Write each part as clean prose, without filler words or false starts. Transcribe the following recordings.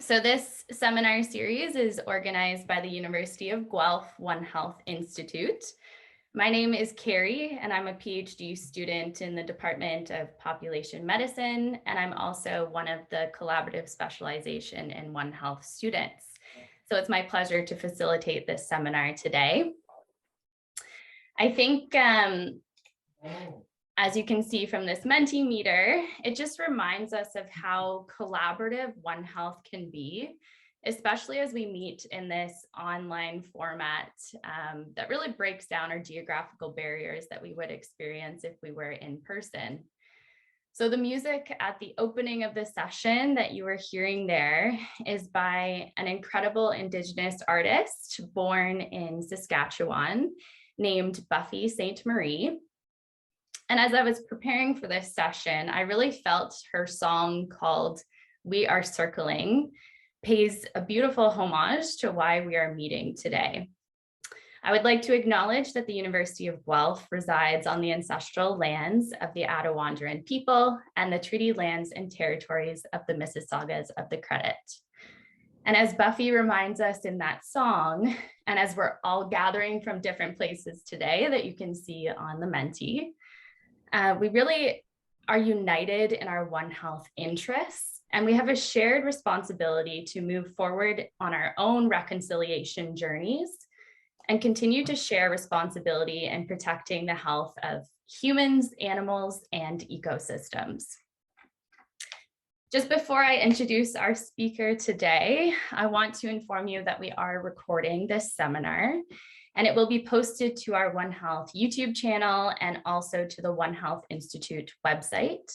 So this seminar series is organized by the University of Guelph One Health Institute. My name is Carrie, and I'm a PhD student in the Department of Population Medicine, and I'm also one of the collaborative specialization in One Health students. So it's my pleasure to facilitate this seminar today. I think as you can see from this Mentimeter, it just reminds us of how collaborative One Health can be, especially as we meet in this online format that really breaks down our geographical barriers that we would experience if we were in person. So the music at the opening of the session that you were hearing there is by an incredible Indigenous artist born in Saskatchewan named Buffy St. Marie. And as I was preparing for this session, I really felt her song called "We Are Circling" pays a beautiful homage to why we are meeting today. I would like to acknowledge that the University of Guelph resides on the ancestral lands of the Attawandaron people and the treaty lands and territories of the Mississaugas of the Credit. And as Buffy reminds us in that song, and as we're all gathering from different places today that you can see on the Menti, we really are united in our One Health interests, and we have a shared responsibility to move forward on our own reconciliation journeys and continue to share responsibility in protecting the health of humans, animals, and ecosystems. Just before I introduce our speaker today, I want to inform you that we are recording this seminar, and it will be posted to our One Health YouTube channel and also to the One Health Institute website.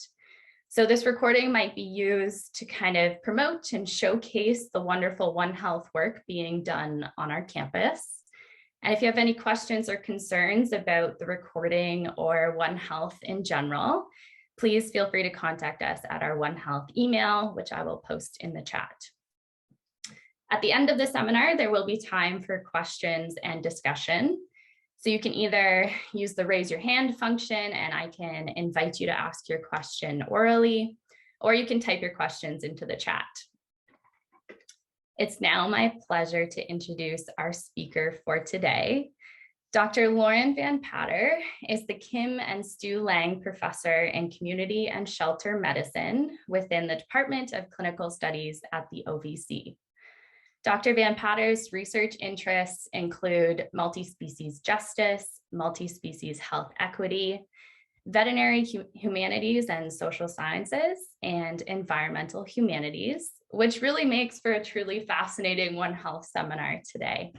So this recording might be used to kind of promote and showcase the wonderful One Health work being done on our campus. And if you have any questions or concerns about the recording or One Health in general, please feel free to contact us at our One Health email, which I will post in the chat. At the end of the seminar, there will be time for questions and discussion. So you can either use the raise your hand function and I can invite you to ask your question orally, or you can type your questions into the chat. It's now my pleasure to introduce our speaker for today. Dr. Lauren Van Patter is the Kim and Stu Lang Professor in Community and Shelter Medicine within the Department of Clinical Studies at the OVC. Dr. Van Patter's research interests include multi-species justice, multi-species health equity, veterinary humanities and social sciences, and environmental humanities, which really makes for a truly fascinating One Health seminar today.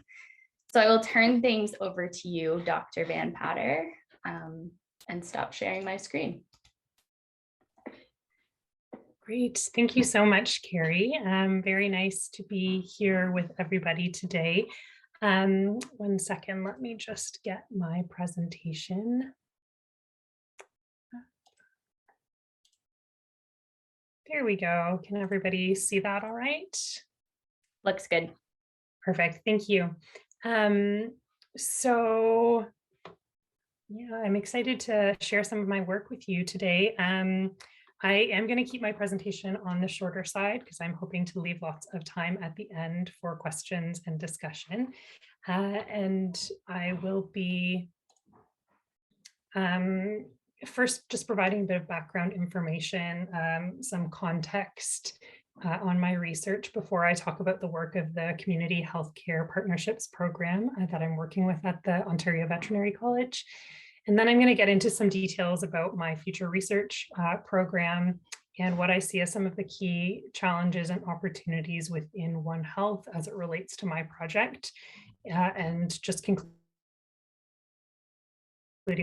So I will turn things over to you, Dr. Van Patter, and stop sharing my screen. Great. Thank you so much, Carrie. Very nice to be here with everybody today. 1 second, let me just get my presentation. There we go. Can everybody see that all right? Looks good. Perfect. Thank you. So yeah, I'm excited to share some of my work with you today. I am going to keep my presentation on the shorter side because I'm hoping to leave lots of time at the end for questions and discussion. And I will be first just providing a bit of background information, some context on my research before I talk about the work of the Community Healthcare Partnerships Program that I'm working with at the Ontario Veterinary College. And then I'm going to get into some details about my future research program and what I see as some of the key challenges and opportunities within One Health as it relates to my project, and just concluding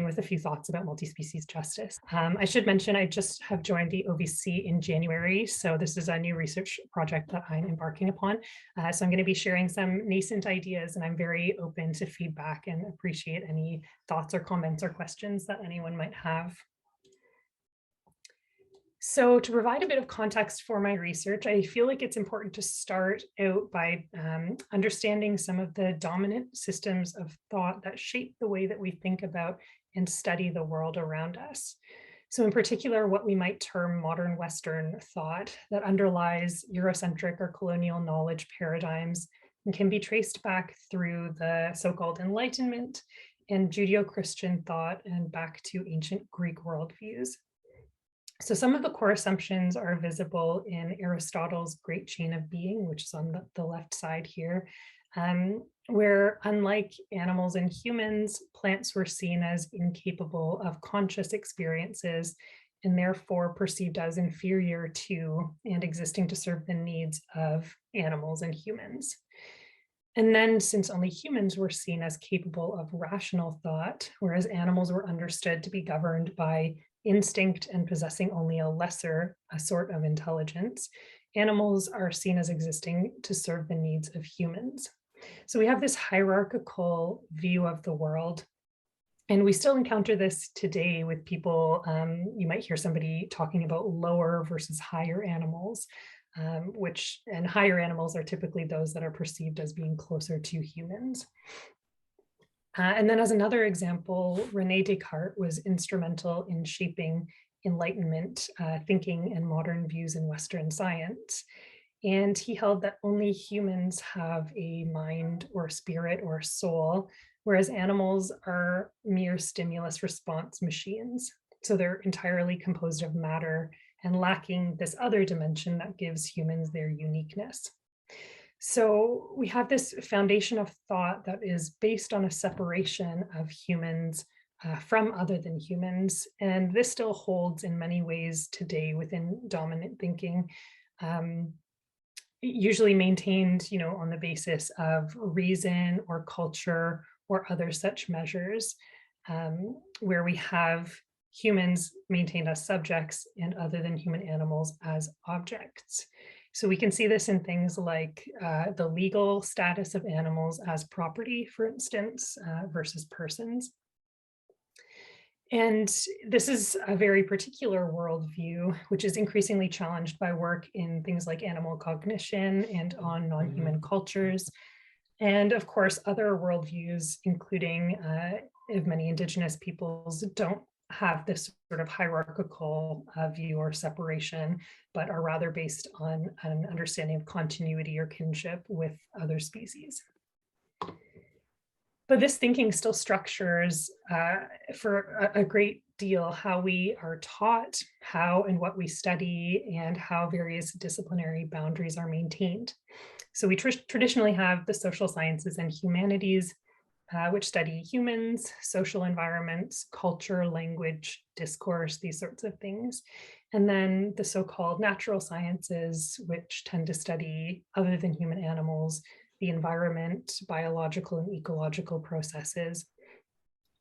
with a few thoughts about multi-species justice. I should mention I just have joined the OVC in January, so this is a new research project that I'm embarking upon. So I'm going to be sharing some nascent ideas, and I'm very open to feedback and appreciate any thoughts or comments or questions that anyone might have. So to provide a bit of context for my research, I feel like it's important to start out by understanding some of the dominant systems of thought that shape the way that we think about and study the world around us. So in particular, what we might term modern Western thought that underlies Eurocentric or colonial knowledge paradigms and can be traced back through the so-called Enlightenment and Judeo-Christian thought and back to ancient Greek worldviews. So some of the core assumptions are visible in Aristotle's Great Chain of Being, which is on the left side here, where unlike animals and humans, plants were seen as incapable of conscious experiences and therefore perceived as inferior to and existing to serve the needs of animals and humans. And then since only humans were seen as capable of rational thought, whereas animals were understood to be governed by instinct and possessing only a sort of intelligence, animals are seen as existing to serve the needs of humans. So we have this hierarchical view of the world. And we still encounter this today with people. You might hear somebody talking about lower versus higher animals, and higher animals are typically those that are perceived as being closer to humans. And then as another example, René Descartes was instrumental in shaping Enlightenment thinking and modern views in Western science. And he held that only humans have a mind or spirit or soul, whereas animals are mere stimulus response machines. So they're entirely composed of matter and lacking this other dimension that gives humans their uniqueness. So we have this foundation of thought that is based on a separation of humans from other than humans. And this still holds in many ways today within dominant thinking, usually maintained, on the basis of reason or culture or other such measures, where we have humans maintained as subjects and other than human animals as objects. So we can see this in things like the legal status of animals as property, for instance, versus persons. And this is a very particular worldview, which is increasingly challenged by work in things like animal cognition and on non-human cultures. And of course, other worldviews, including of many Indigenous peoples, don't have this sort of hierarchical view or separation, but are rather based on an understanding of continuity or kinship with other species. But this thinking still structures for a great deal how we are taught, how and what we study, and how various disciplinary boundaries are maintained. So we traditionally have the social sciences and humanities, which study humans, social environments, culture, language, discourse, these sorts of things. And then the so-called natural sciences, which tend to study other than human animals, the environment, biological and ecological processes.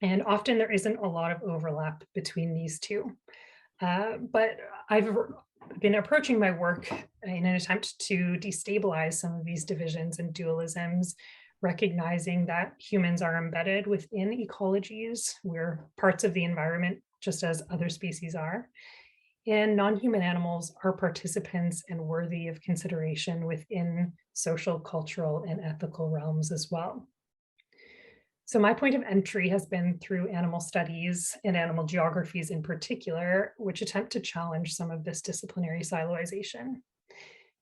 And often there isn't a lot of overlap between these two. But I've been approaching my work in an attempt to destabilize some of these divisions and dualisms, recognizing that humans are embedded within ecologies. We're parts of the environment just as other species are. And non-human animals are participants and worthy of consideration within social, cultural, and ethical realms as well. So my point of entry has been through animal studies and animal geographies in particular, which attempt to challenge some of this disciplinary siloization.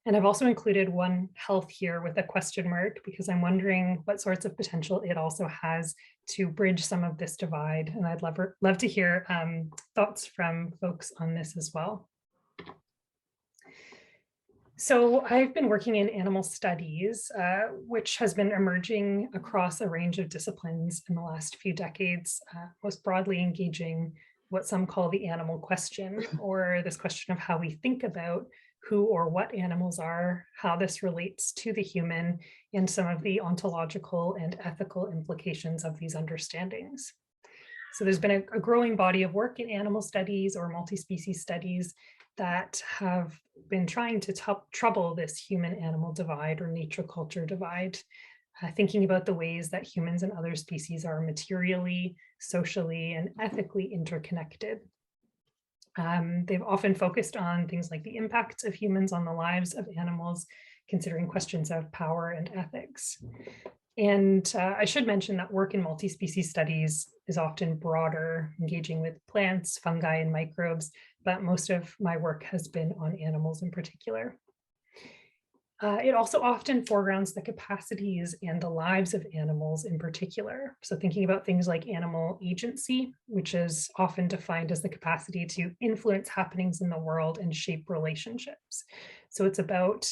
And I've also included One Health here with a question mark, because I'm wondering what sorts of potential it also has to bridge some of this divide. And I'd love to hear thoughts from folks on this as well. So I've been working in animal studies, which has been emerging across a range of disciplines in the last few decades, most broadly engaging what some call the animal question, or this question of how we think about who or what animals are, how this relates to the human, and some of the ontological and ethical implications of these understandings. So there's been a growing body of work in animal studies or multi-species studies that have been trying to trouble this human-animal divide or nature-culture divide, thinking about the ways that humans and other species are materially, socially, and ethically interconnected. They've often focused on things like the impacts of humans on the lives of animals, considering questions of power and ethics. And I should mention that work in multi-species studies is often broader, engaging with plants, fungi, and microbes, but most of my work has been on animals in particular. It also often foregrounds the capacities and the lives of animals in particular. So thinking about things like animal agency, which is often defined as the capacity to influence happenings in the world and shape relationships. So it's about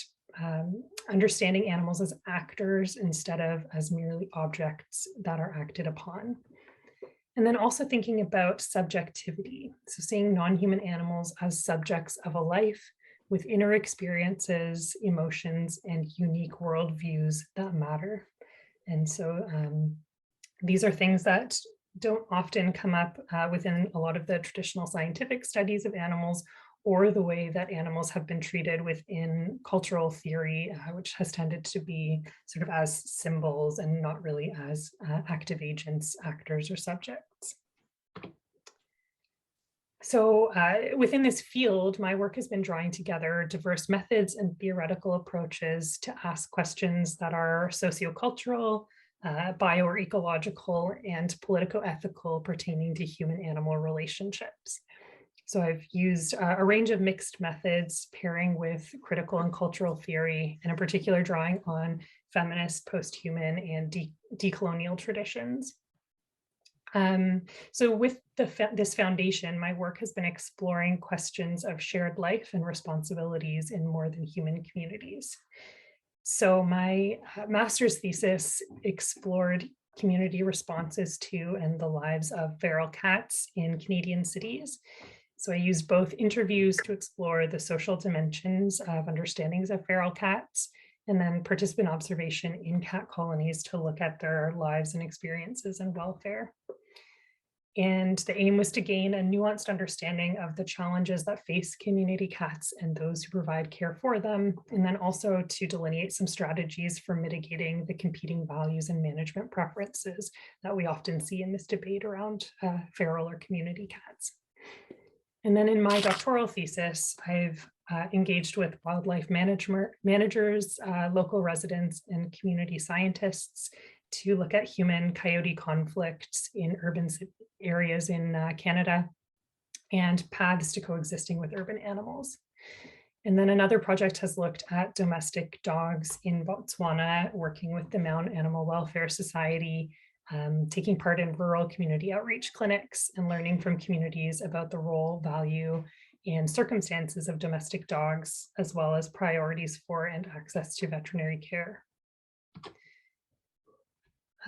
understanding animals as actors instead of as merely objects that are acted upon. And then also thinking about subjectivity. So seeing non-human animals as subjects of a life with inner experiences, emotions, and unique worldviews that matter. And so these are things that don't often come up within a lot of the traditional scientific studies of animals or the way that animals have been treated within cultural theory, which has tended to be sort of as symbols and not really as active agents, actors, or subjects. So within this field, my work has been drawing together diverse methods and theoretical approaches to ask questions that are sociocultural, bio or ecological, and politico-ethical pertaining to human-animal relationships. So I've used a range of mixed methods pairing with critical and cultural theory, and in particular drawing on feminist, post-human, and decolonial traditions. So with this foundation, my work has been exploring questions of shared life and responsibilities in more than human communities. So my master's thesis explored community responses to and the lives of feral cats in Canadian cities. So I used both interviews to explore the social dimensions of understandings of feral cats, and then participant observation in cat colonies to look at their lives and experiences and welfare. And the aim was to gain a nuanced understanding of the challenges that face community cats and those who provide care for them, and then also to delineate some strategies for mitigating the competing values and management preferences that we often see in this debate around feral or community cats. And then in my doctoral thesis, I've engaged with wildlife managers, local residents, and community scientists to look at human coyote conflicts in urban areas in Canada and paths to coexisting with urban animals. And then another project has looked at domestic dogs in Botswana, working with the Mound Animal Welfare Society, taking part in rural community outreach clinics and learning from communities about the role, value, and circumstances of domestic dogs, as well as priorities for and access to veterinary care.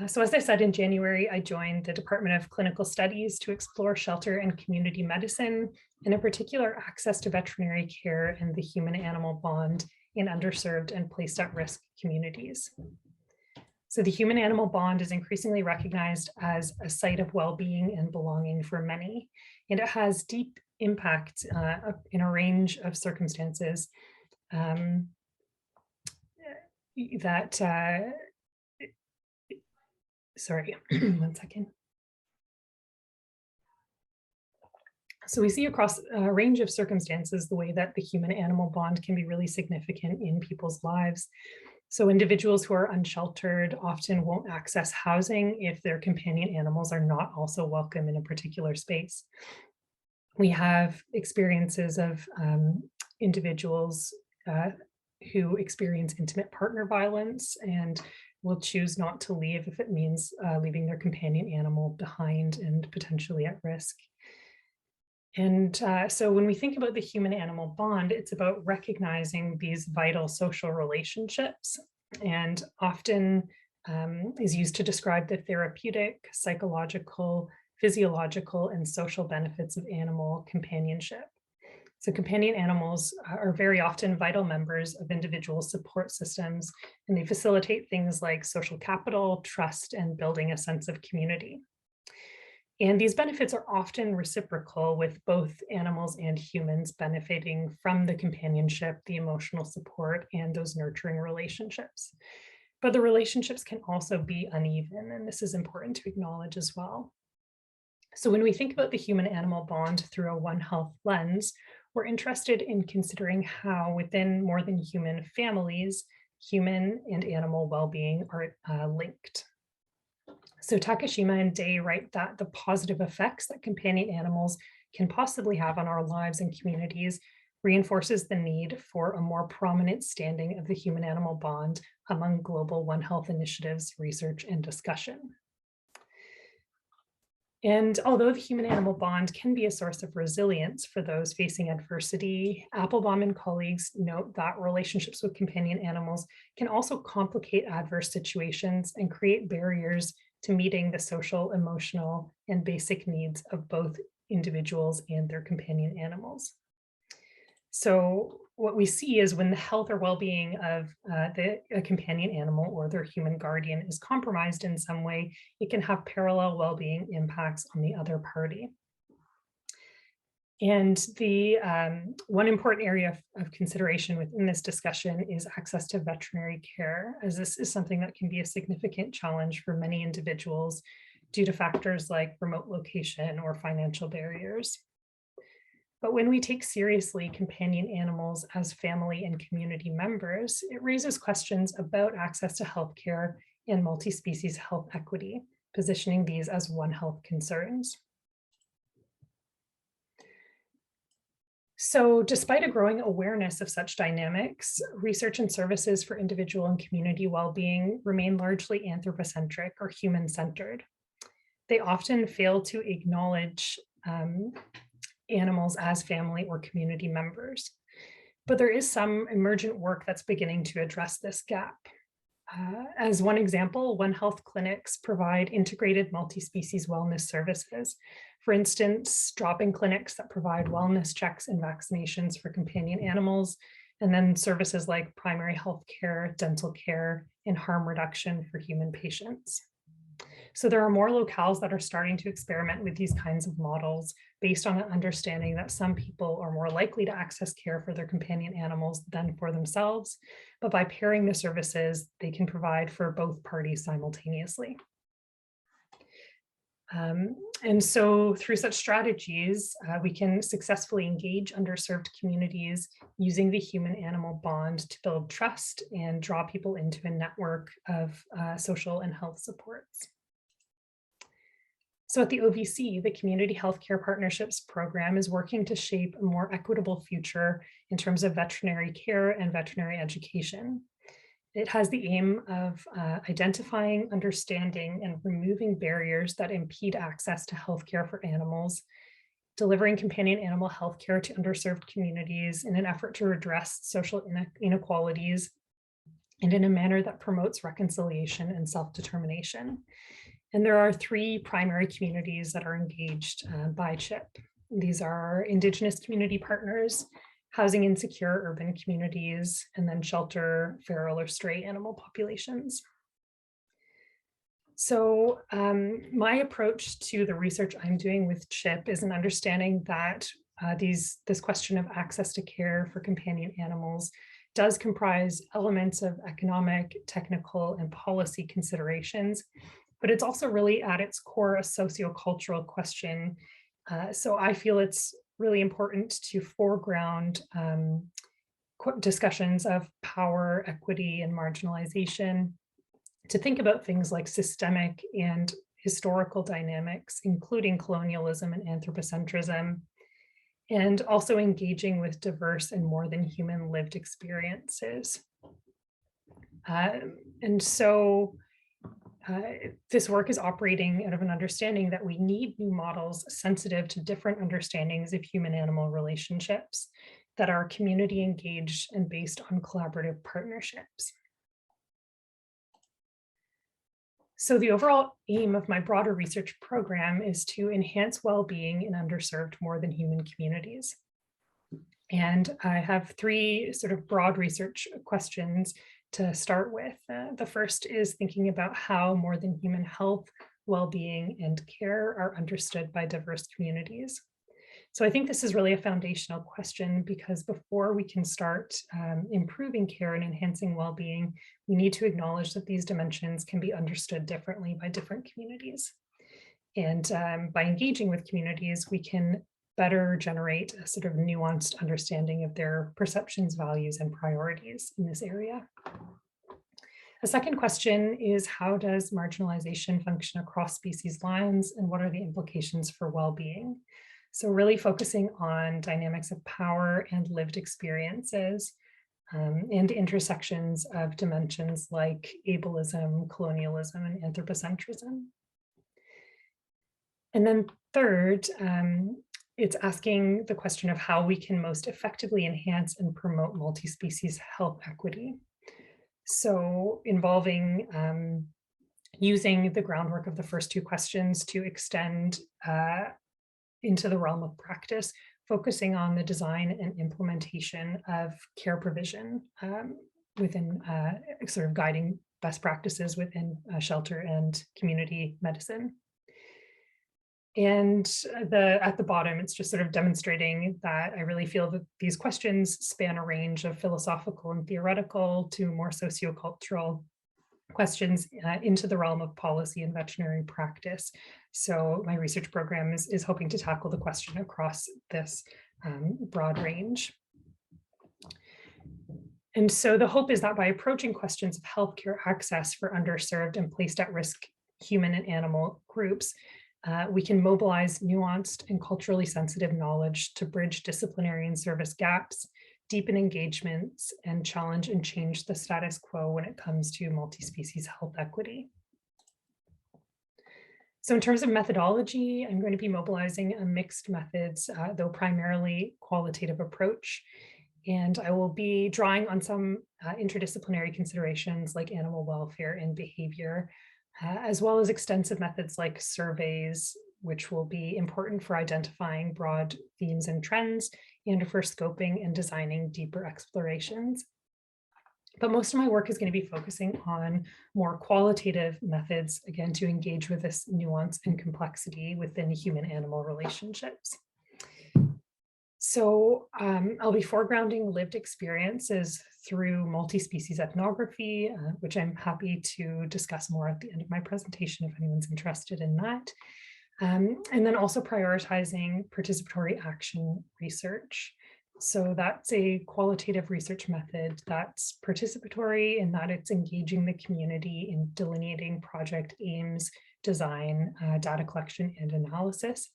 So as I said, in January, I joined the Department of Clinical Studies to explore shelter and community medicine, and in particular, access to veterinary care and the human-animal bond in underserved and placed at risk communities. So the human-animal bond is increasingly recognized as a site of well-being and belonging for many, and it has deep impact in a range of circumstances sorry, one second. So we see across a range of circumstances the way that the human-animal bond can be really significant in people's lives. So individuals who are unsheltered often won't access housing if their companion animals are not also welcome in a particular space. We have experiences of individuals who experience intimate partner violence and will choose not to leave if it means leaving their companion animal behind and potentially at risk. And so when we think about the human-animal bond, it's about recognizing these vital social relationships, and often is used to describe the therapeutic, psychological, physiological, and social benefits of animal companionship. So companion animals are very often vital members of individual support systems, and they facilitate things like social capital, trust, and building a sense of community. And these benefits are often reciprocal, with both animals and humans benefiting from the companionship, the emotional support, and those nurturing relationships. But the relationships can also be uneven, and this is important to acknowledge as well. So when we think about the human-animal bond through a One Health lens, we're interested in considering how within more than human families, human and animal well-being are linked. So Takashima and Day write that the positive effects that companion animals can possibly have on our lives and communities reinforces the need for a more prominent standing of the human-animal bond among global One Health initiatives, research, and discussion. And although the human-animal bond can be a source of resilience for those facing adversity, Applebaum and colleagues note that relationships with companion animals can also complicate adverse situations and create barriers to meeting the social, emotional, and basic needs of both individuals and their companion animals. So what we see is when the health or well-being of a companion animal or their human guardian is compromised in some way, it can have parallel well-being impacts on the other party. And the one important area of consideration within this discussion is access to veterinary care, as this is something that can be a significant challenge for many individuals due to factors like remote location or financial barriers. But when we take seriously companion animals as family and community members, it raises questions about access to healthcare and multi-species health equity, positioning these as One Health concerns. So despite a growing awareness of such dynamics, research and services for individual and community well-being remain largely anthropocentric or human-centered. They often fail to acknowledge animals as family or community members. But there is some emergent work that's beginning to address this gap. As one example, One Health clinics provide integrated multi-species wellness services. For instance, drop-in clinics that provide wellness checks and vaccinations for companion animals, and then services like primary health care, dental care, and harm reduction for human patients. So there are more locales that are starting to experiment with these kinds of models based on an understanding that some people are more likely to access care for their companion animals than for themselves. But by pairing the services, they can provide for both parties simultaneously. And so through such strategies, we can successfully engage underserved communities using the human-animal bond to build trust and draw people into a network of social and health supports. So at the OVC, the Community Healthcare Partnerships Program is working to shape a more equitable future in terms of veterinary care and veterinary education. It has the aim of identifying, understanding, and removing barriers that impede access to healthcare for animals, delivering companion animal healthcare to underserved communities in an effort to redress social inequalities, and in a manner that promotes reconciliation and self-determination. And there are three primary communities that are engaged by CHIP. These are Indigenous community partners, housing insecure urban communities, and then shelter, feral, or stray animal populations. So my approach to the research I'm doing with CHIP is an understanding that this question of access to care for companion animals does comprise elements of economic, technical, and policy considerations, but it's also really at its core a sociocultural question. So I feel it's really important to foreground discussions of power, equity, and marginalization, to think about things like systemic and historical dynamics, including colonialism and anthropocentrism, and also engaging with diverse and more than human lived experiences. And so this work is operating out of an understanding that we need new models sensitive to different understandings of human-animal relationships that are community engaged and based on collaborative partnerships. So the overall aim of my broader research program is to enhance well-being in underserved more than human communities. And I have three sort of broad research questions to start with. The first is thinking about how more than human health, well-being, and care are understood by diverse communities. So I think this is really a foundational question because before we can start improving care and enhancing well-being, we need to acknowledge that these dimensions can be understood differently by different communities. And by engaging with communities, we can better generate a sort of nuanced understanding of their perceptions, values, and priorities in this area. The second question is, how does marginalization function across species lines, and what are the implications for well-being? So really focusing on dynamics of power and lived experiences, and intersections of dimensions like ableism, colonialism, and anthropocentrism. And then third, it's asking the question of how we can most effectively enhance and promote multi-species health equity. So involving using the groundwork of the first two questions to extend into the realm of practice, focusing on the design and implementation of care provision within sort of guiding best practices within shelter and community medicine. And at the bottom, it's just sort of demonstrating that I really feel that these questions span a range of philosophical and theoretical to more sociocultural questions into the realm of policy and veterinary practice. So my research program is hoping to tackle the question across this broad range. And so the hope is that by approaching questions of healthcare access for underserved and placed at risk human and animal groups, we can mobilize nuanced and culturally sensitive knowledge to bridge disciplinary and service gaps, deepen engagements, and challenge and change the status quo when it comes to multi-species health equity. So in terms of methodology, I'm going to be mobilizing a mixed methods, though primarily qualitative approach. And I will be drawing on some interdisciplinary considerations like animal welfare and behavior, as well as extensive methods like surveys, which will be important for identifying broad themes and trends and for scoping and designing deeper explorations. But most of my work is going to be focusing on more qualitative methods, again, to engage with this nuance and complexity within human-animal relationships. So I'll be foregrounding lived experiences through multi-species ethnography, which I'm happy to discuss more at the end of my presentation if anyone's interested in that. And then also prioritizing participatory action research. So that's a qualitative research method that's participatory in that it's engaging the community in delineating project aims, design, data collection, and analysis.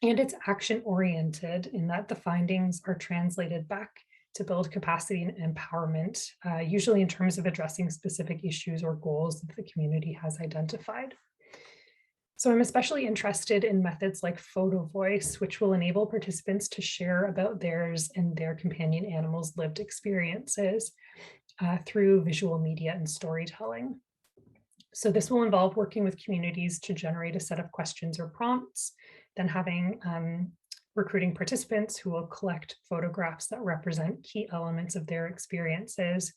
And it's action-oriented in that the findings are translated back to build capacity and empowerment, usually in terms of addressing specific issues or goals that the community has identified. So I'm especially interested in methods like photo voice, which will enable participants to share about theirs and their companion animals' lived experiences through visual media and storytelling. So this will involve working with communities to generate a set of questions or prompts, then having recruiting participants who will collect photographs that represent key elements of their experiences.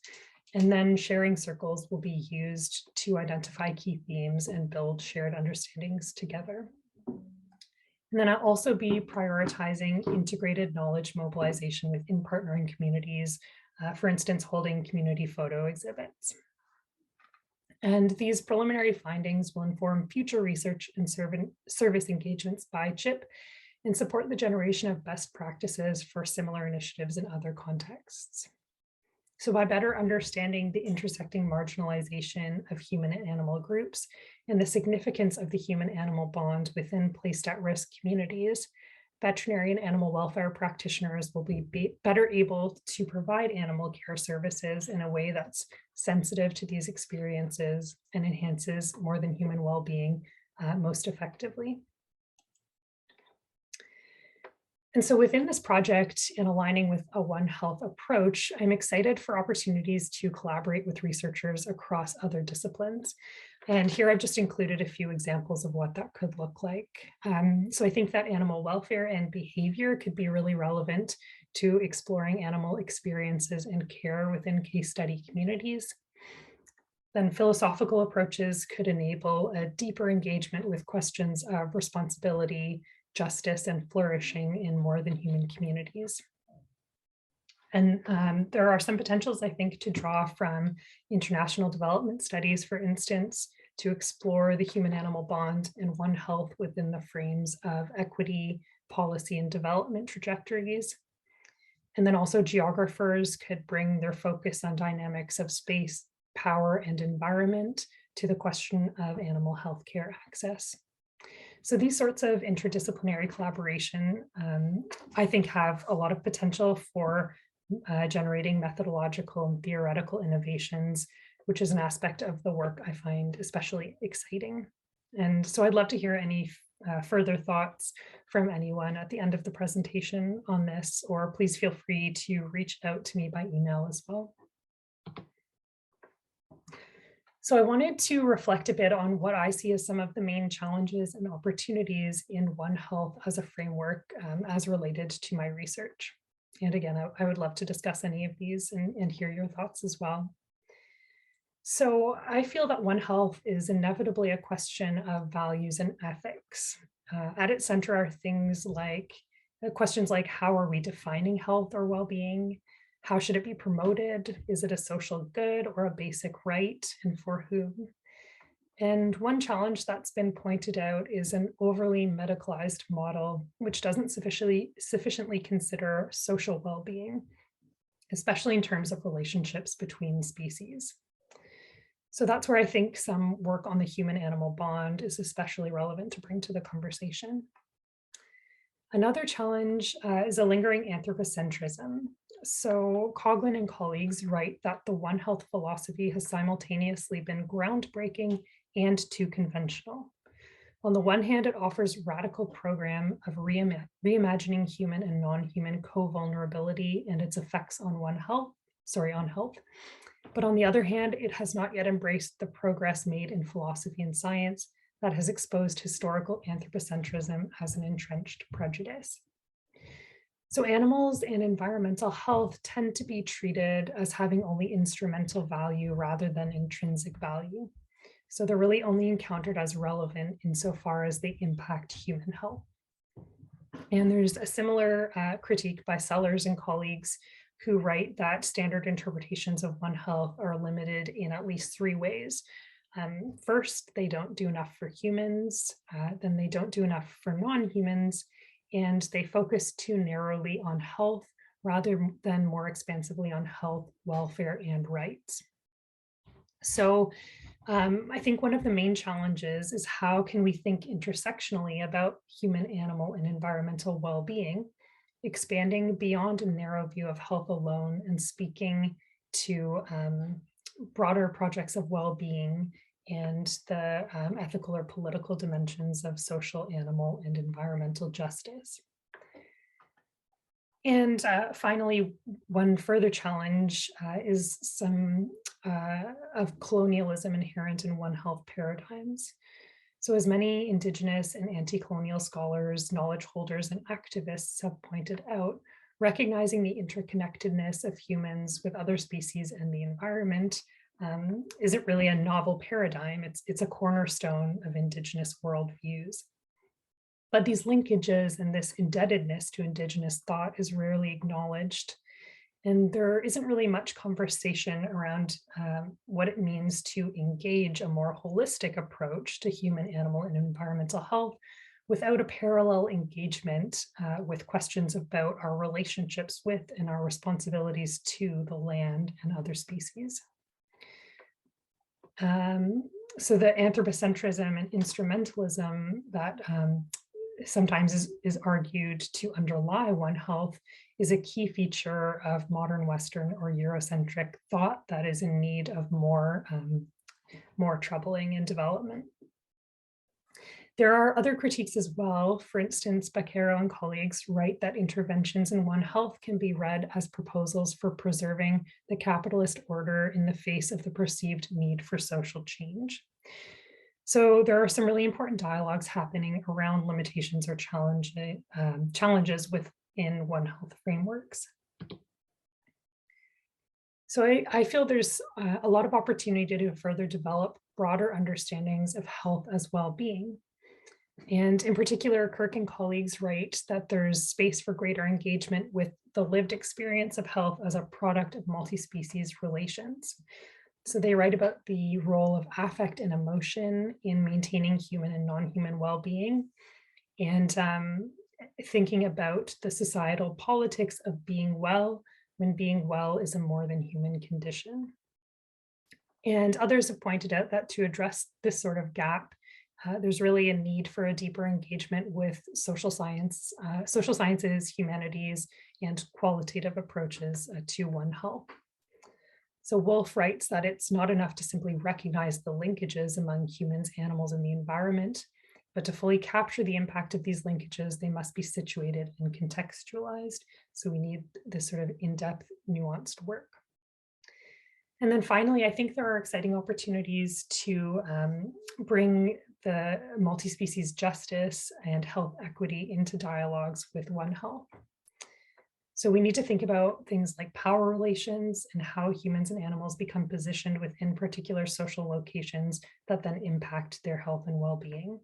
And then sharing circles will be used to identify key themes and build shared understandings together. And then I'll also be prioritizing integrated knowledge mobilization within partnering communities, for instance, holding community photo exhibits. And these preliminary findings will inform future research and service engagements by CHIP and support the generation of best practices for similar initiatives in other contexts. So by better understanding the intersecting marginalization of human and animal groups and the significance of the human-animal bond within placed at-risk communities, veterinary and animal welfare practitioners will be better able to provide animal care services in a way that's sensitive to these experiences and enhances more than human well-being most effectively. And so within this project and aligning with a One Health approach, I'm excited for opportunities to collaborate with researchers across other disciplines. And here I've just included a few examples of what that could look like. So I think that animal welfare and behavior could be really relevant to exploring animal experiences and care within case study communities. Then philosophical approaches could enable a deeper engagement with questions of responsibility, justice, and flourishing in more than human communities. And there are some potentials, I think, to draw from international development studies, for instance, to explore the human-animal bond and One Health within the frames of equity, policy, and development trajectories. And then also geographers could bring their focus on dynamics of space, power, and environment to the question of animal health care access. So these sorts of interdisciplinary collaboration, I think, have a lot of potential for generating methodological and theoretical innovations, which is an aspect of the work I find especially exciting. And so I'd love to hear any further thoughts from anyone at the end of the presentation on this, or please feel free to reach out to me by email as well. So I wanted to reflect a bit on what I see as some of the main challenges and opportunities in One Health as a framework as related to my research. And again, I would love to discuss any of these and hear your thoughts as well. So I feel that One Health is inevitably a question of values and ethics. At its center are things like questions like, how are we defining health or well-being? How should it be promoted? Is it a social good or a basic right, and for whom? And one challenge that's been pointed out is an overly medicalized model, which doesn't sufficiently consider social well-being, especially in terms of relationships between species. So that's where I think some work on the human-animal bond is especially relevant to bring to the conversation. Another challenge is a lingering anthropocentrism. So Coughlin and colleagues write that the One Health philosophy has simultaneously been groundbreaking and too conventional. On the one hand, it offers radical program of reimagining human and non-human co-vulnerability and its effects on health. But on the other hand, it has not yet embraced the progress made in philosophy and science that has exposed historical anthropocentrism as an entrenched prejudice. So animals and environmental health tend to be treated as having only instrumental value rather than intrinsic value. So they're really only encountered as relevant insofar as they impact human health. And there's a similar critique by Sellers and colleagues who write that standard interpretations of One Health are limited in at least three ways. First, they don't do enough for humans, then they don't do enough for non-humans, and they focus too narrowly on health rather than more expansively on health, welfare, and rights. So I think one of the main challenges is how can we think intersectionally about human, animal, and environmental well-being, expanding beyond a narrow view of health alone and speaking to broader projects of well-being and the ethical or political dimensions of social, animal, and environmental justice. And finally, one further challenge is some of colonialism inherent in One Health paradigms. So as many Indigenous and anti-colonial scholars, knowledge holders, and activists have pointed out, recognizing the interconnectedness of humans with other species and the environment isn't really a novel paradigm. It's a cornerstone of Indigenous worldviews. But these linkages and this indebtedness to Indigenous thought is rarely acknowledged. And there isn't really much conversation around what it means to engage a more holistic approach to human, animal, and environmental health without a parallel engagement with questions about our relationships with and our responsibilities to the land and other species. So the anthropocentrism and instrumentalism that sometimes is argued to underlie One Health is a key feature of modern Western or Eurocentric thought that is in need of more troubling in development. There are other critiques as well. For instance, Baquero and colleagues write that interventions in One Health can be read as proposals for preserving the capitalist order in the face of the perceived need for social change. So there are some really important dialogues happening around limitations or challenges within One Health frameworks. So I feel there's a lot of opportunity to further develop broader understandings of health as well-being. And in particular, Kirk and colleagues write that there's space for greater engagement with the lived experience of health as a product of multi-species relations. So they write about the role of affect and emotion in maintaining human and non-human well-being, and thinking about the societal politics of being well when being well is a more than human condition. And others have pointed out that to address this sort of gap, there's really a need for a deeper engagement with social sciences, humanities, and qualitative approaches to One Health. So Wolf writes that it's not enough to simply recognize the linkages among humans, animals, and the environment, but to fully capture the impact of these linkages, they must be situated and contextualized. So we need this sort of in-depth, nuanced work. And then finally, I think there are exciting opportunities to bring the multi-species justice and health equity into dialogues with One Health. So we need to think about things like power relations and how humans and animals become positioned within particular social locations that then impact their health and well-being.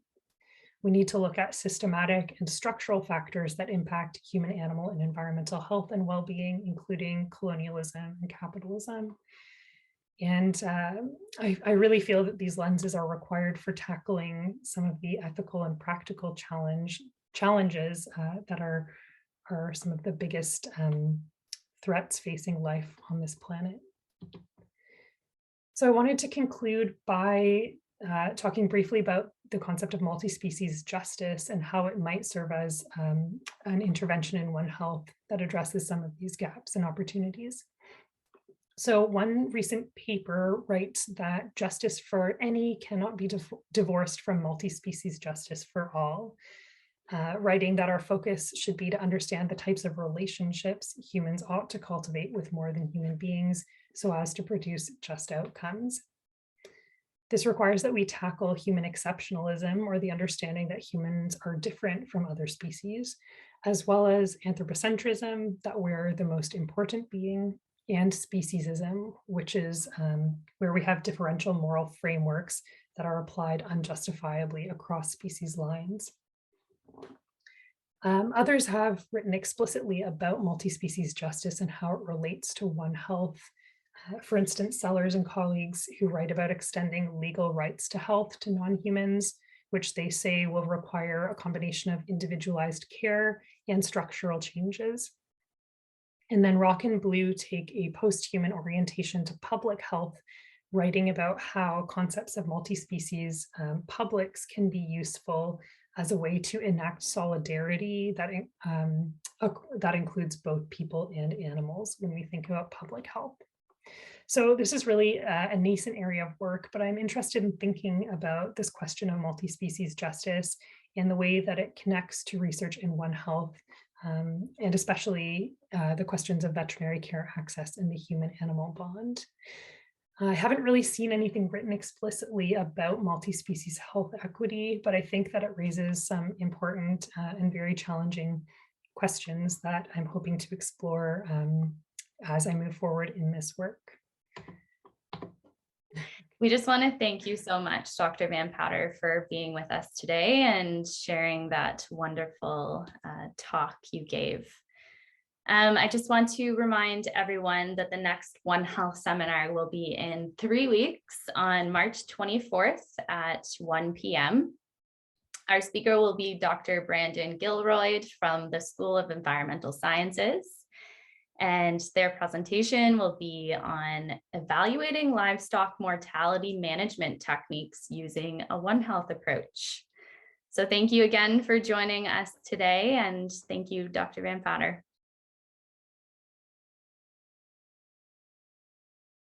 We need to look at systematic and structural factors that impact human, animal, and environmental health and well-being, including colonialism and capitalism. And I really feel that these lenses are required for tackling some of the ethical and practical challenges that are some of the biggest threats facing life on this planet. So I wanted to conclude by talking briefly about the concept of multi-species justice and how it might serve as an intervention in One Health that addresses some of these gaps and opportunities. So one recent paper writes that justice for any cannot be divorced from multi-species justice for all, writing that our focus should be to understand the types of relationships humans ought to cultivate with more than human beings so as to produce just outcomes. This requires that we tackle human exceptionalism, or the understanding that humans are different from other species, as well as anthropocentrism, that we're the most important being, and speciesism, which is where we have differential moral frameworks that are applied unjustifiably across species lines. Others have written explicitly about multi-species justice and how it relates to One Health. For instance, Sellers and colleagues who write about extending legal rights to health to non-humans, which they say will require a combination of individualized care and structural changes. And then Rock and Blue take a post-human orientation to public health, writing about how concepts of multi-species publics can be useful as a way to enact solidarity that includes both people and animals when we think about public health. So this is really a nascent area of work, but I'm interested in thinking about this question of multi-species justice and the way that it connects to research in One Health, and especially the questions of veterinary care access and the human-animal bond. I haven't really seen anything written explicitly about multi-species health equity, but I think that it raises some important and very challenging questions that I'm hoping to explore as I move forward in this work. We just want to thank you so much, Dr. Van Powder, for being with us today and sharing that wonderful talk you gave. I just want to remind everyone that the next One Health seminar will be in 3 weeks on March 24th at 1 p.m. Our speaker will be Dr. Brandon Gilroyd from the School of Environmental Sciences, and their presentation will be on evaluating livestock mortality management techniques using a One Health approach. So thank you again for joining us today, and thank you, Dr. Van Powder.